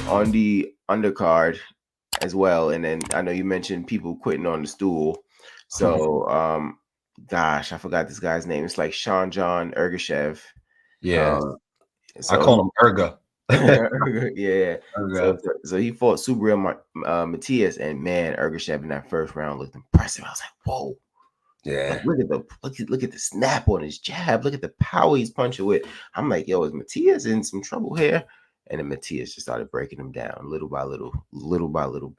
on the undercard as well. And then I know you mentioned people quitting on the stool. So, gosh, I forgot this guy's name. It's like Sean John Ergashev. Yeah, Uh, I so call him Erga. yeah. So, Erga. so so he fought Subriel Matias, and man, Ergashev in that first round looked impressive. I was like, whoa. Like Yeah. look at the snap on his jab. Look at the power he's punching with. I'm like, yo, is Matias in some trouble here? And then Matias just started breaking him down little by little,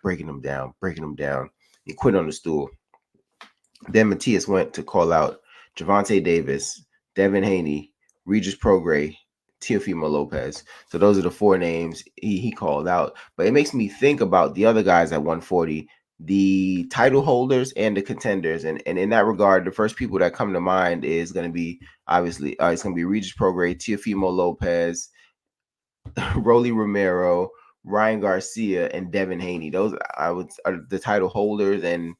breaking him down, breaking him down. He quit on the stool. Then Matias went to call out Javante Davis, Devin Haney, Regis Prograis, Teofimo Lopez. So those are the four names he called out. But it makes me think about the other guys at 140, the title holders and the contenders. And in that regard, the first people that come to mind is going to be obviously it's going to be Regis Prograis, Teofimo Lopez, Rolly Romero, Ryan Garcia, and Devin Haney. Those are the title holders and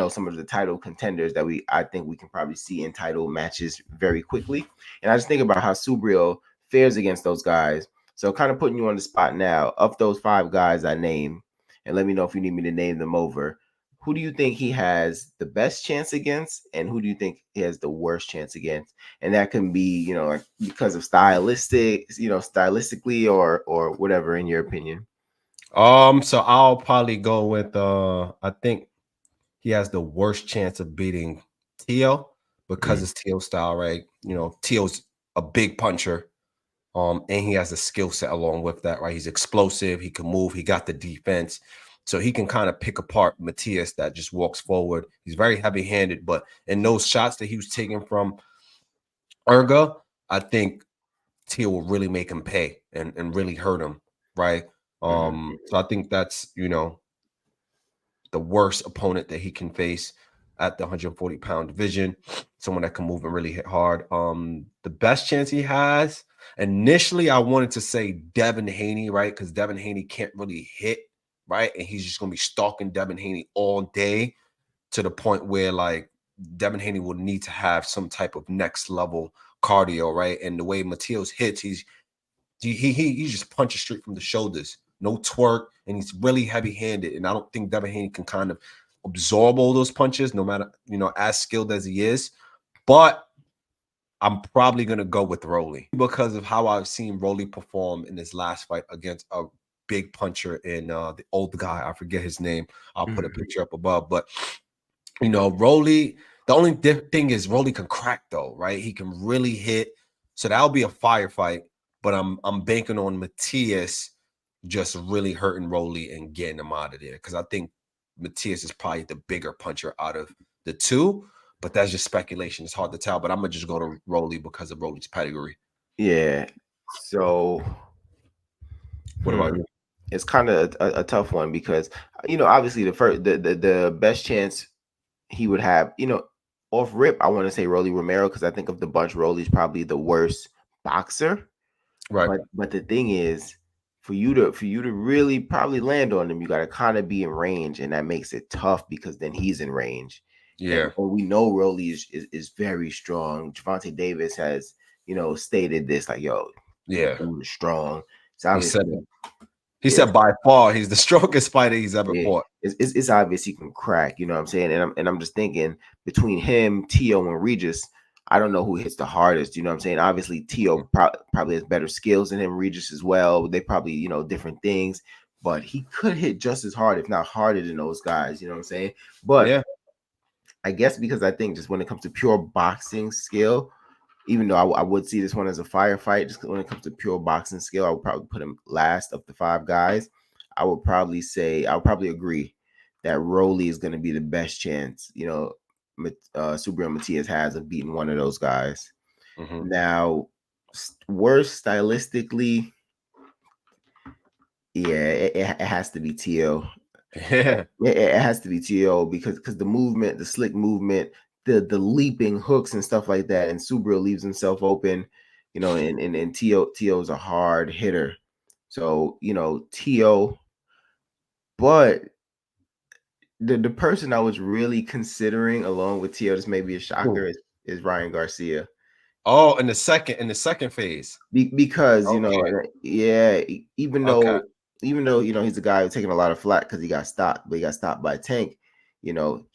some of the title contenders that I think we can probably see in title matches very quickly. And I just think about how Subriel fares against those guys. So kind of putting you on the spot now, of those five guys I named, and let me know if you need me to name them over. Who do you think he has the best chance against, and who do you think he has the worst chance against? And that can be like because of stylistically or whatever in your opinion. So I'll probably go with I think he has the worst chance of beating Tio because Mm. it's Tio style, right? Tio's a big puncher. And he has a skill set along with that, right? He's explosive, he can move, he got the defense. So he can kind of pick apart Matias that just walks forward. He's very heavy-handed, but in those shots that he was taking from Erga, I think Tio will really make him pay and really hurt him, right? Mm-hmm. So I think that's the worst opponent that he can face at the 140-pound division, someone that can move and really hit hard. The best chance he has, initially, I wanted to say Devin Haney, right? Because Devin Haney can't really hit, right? And he's just going to be stalking Devin Haney all day to the point where, like, Devin Haney would need to have some type of next level cardio, right? And the way Matias hits, he just punches straight from the shoulders, no twerk, and he's really heavy-handed. And I don't think Devin Haney can kind of absorb all those punches, no matter as skilled as he is. But I'm probably gonna go with Rolly because of how I've seen Rolly perform in his last fight against a big puncher in the old guy. I forget his name. I'll put a Mm-hmm. picture up above. But Rolly. The only thing is Rolly can crack though, right? He can really hit. So that'll be a firefight. But I'm banking on Matias just really hurting Rolly and getting him out of there because I think Matias is probably the bigger puncher out of the two. But that's just speculation. It's hard to tell. But I'm gonna just go to Rolly because of Rolly's pedigree. Yeah. So, What about you? it's kind of a tough one because obviously the best chance he would have off rip I want to say Rolly Romero because I think of the bunch Rolly's probably the worst boxer. Right. But the thing is, for you to really probably land on him, you got to kind of be in range, and that makes it tough because then he's in range, and, Yeah. and we know Rolly is very strong. Javante Davis has stated this like, yo, Yeah. dude is strong. So He said obviously, it. He yeah, said by far he's the strongest fighter he's ever yeah, fought. it's obvious he can crack. You know what I'm saying? And I'm just thinking between him, Tio, and Regis, I don't know who hits the hardest. You know what I'm saying? Obviously, Tio probably has better skills than him. Regis as well. They probably different things, but he could hit just as hard, if not harder, than those guys. You know what I'm saying? But Yeah. I guess because I think just when it comes to pure boxing skill, even though I would see this one as a firefight, just when it comes to pure boxing skill, I would probably put him last of the five guys. I would probably agree that Rolly is going to be the best chance, Subriel Matias has of beating one of those guys. Mm-hmm. Now, worst stylistically, yeah, it has to be Tio. Yeah. It has to be To because the movement, the slick movement, the leaping hooks and stuff like that, and Subriel leaves himself open, and To's a hard hitter, so To. But the person I was really considering along with To, this may be a shocker, is Ryan Garcia. Oh, in the second phase. Because Okay. yeah, even Okay. though even though he's a guy who's taking a lot of flack because he got stopped, but he got stopped by Tank. He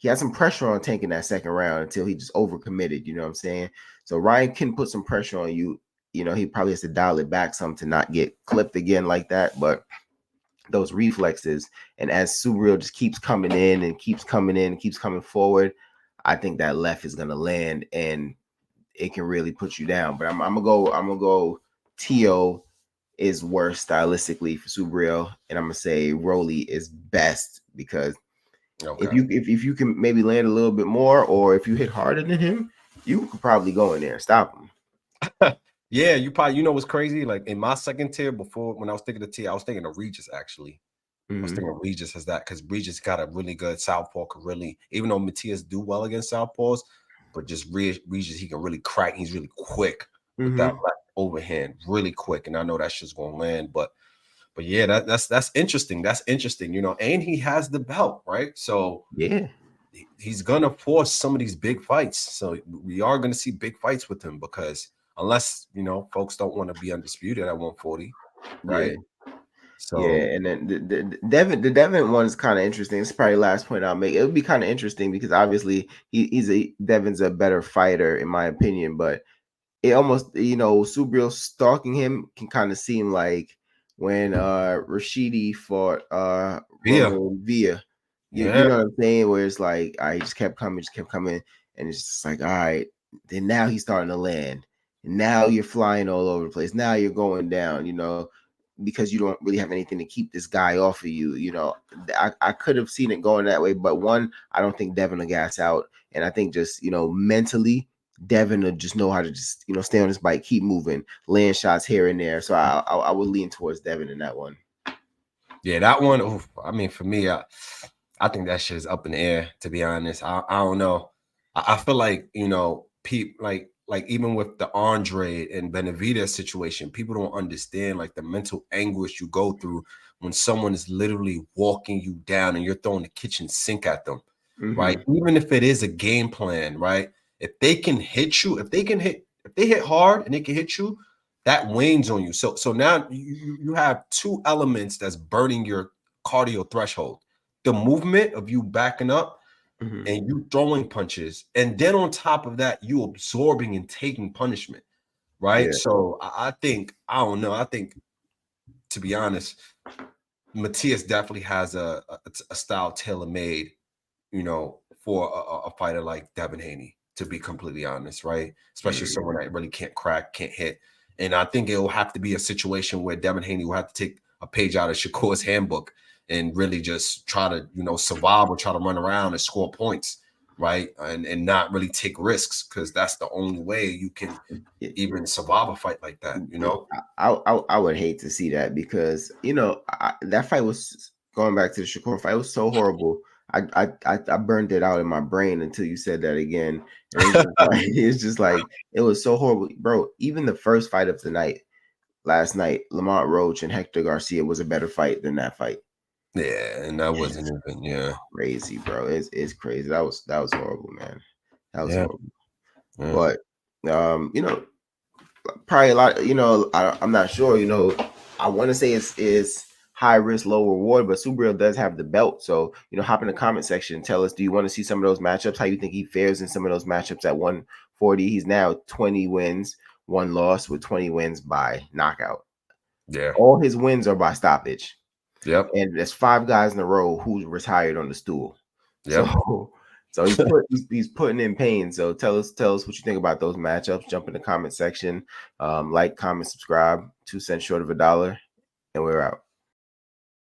had some pressure on Tank in that second round until he just overcommitted. You know what I'm saying? So Ryan can put some pressure on you. He probably has to dial it back some to not get clipped again like that. But those reflexes, and as Subriel just keeps coming in and keeps coming in and keeps coming forward, I think that left is gonna land and it can really put you down. But I'm gonna go Tio is worse stylistically for Subriel, and I'm gonna say Rolly is best because if Okay. you can maybe land a little bit more, or if you hit harder than him, you could probably go in there and stop him. Yeah, you probably what's crazy? Like in my second tier before when I was thinking of tier, I was thinking of Regis actually. I was Mm-hmm. thinking Regis as that because Regis got a really good southpaw, could really, even though Matias do well against southpaws, but just Regis, he can really crack. He's really quick with that Mm-hmm. left overhand, really quick. And I know that shit's gonna land, but yeah, that's interesting. That's interesting, and he has the belt, right? So Yeah. he's gonna force some of these big fights. So we are gonna see big fights with him because unless folks don't want to be undisputed at 140, Yeah. right? Yeah, So and then the Devin one is kind of interesting. It's probably the last point I'll make. It would be kind of interesting because obviously Devin's a better fighter in my opinion, but it almost Subriel stalking him can kind of seem like when Rashidi fought yeah, Roman Villa. You yeah, know what I'm saying? Where it's like he just kept coming, and it's just like, all right, then now he's starting to land. And now you're flying all over the place. Now you're going down, because you don't really have anything to keep this guy off of you. I could have seen it going that way, but one, I don't think Devin will gas out. And I think just, mentally, Devin will just know how to just stay on his bike, keep moving, land shots here and there. So I would lean towards Devin in that one. yeah. That one, oof, I mean, for me, I think that shit is up in the air. To be honest, I don't know. I feel like like even with the Andre and Benavidez situation, people don't understand like the mental anguish you go through when someone is literally walking you down and you're throwing the kitchen sink at them, right? Mm-hmm. Even if it is a game plan, right? If they can hit you, if they hit hard and they can hit you, that wanes on you. So now you have two elements that's burning your cardio threshold: the movement of you backing up Mm-hmm. and you throwing punches, and then on top of that, you absorbing and taking punishment, right? Yeah. So I think I don't know. I think, to be honest, Matias definitely has a style tailor made, for a fighter like Devin Haney. To be completely honest, right? Especially Mm-hmm. someone that really can't crack, can't hit. And I think it will have to be a situation where Devin Haney will have to take a page out of Shakur's handbook and really just try to, survive or try to run around and score points, right? And not really take risks because that's the only way you can even survive a fight like that. I would hate to see that because that fight was going back to the Shakur fight. It was so horrible. I burned it out in my brain until you said that again, and it's just like it was so horrible, bro. Even the first fight of the night last night, Lamont Roach and Hector Garcia was a better fight than that fight. Yeah, and that wasn't It's even, yeah. crazy, bro. It's crazy. That was horrible, man. That was Yeah. horrible. Yeah. But probably a lot. I'm not sure. I want to say it's high risk, low reward, but Subriel does have the belt. So hop in the comment section and tell us: do you want to see some of those matchups? How you think he fares in some of those matchups at 140? He's now 20 wins, one loss, with 20 wins by knockout. Yeah. All his wins are by stoppage, Yep. and there's 5 guys in a row who's retired on the stool. Yep. So he's putting in pain. So tell us what you think about those matchups. Jump in the comment section. Like, comment, subscribe. 2 cents short of $1, and we're out.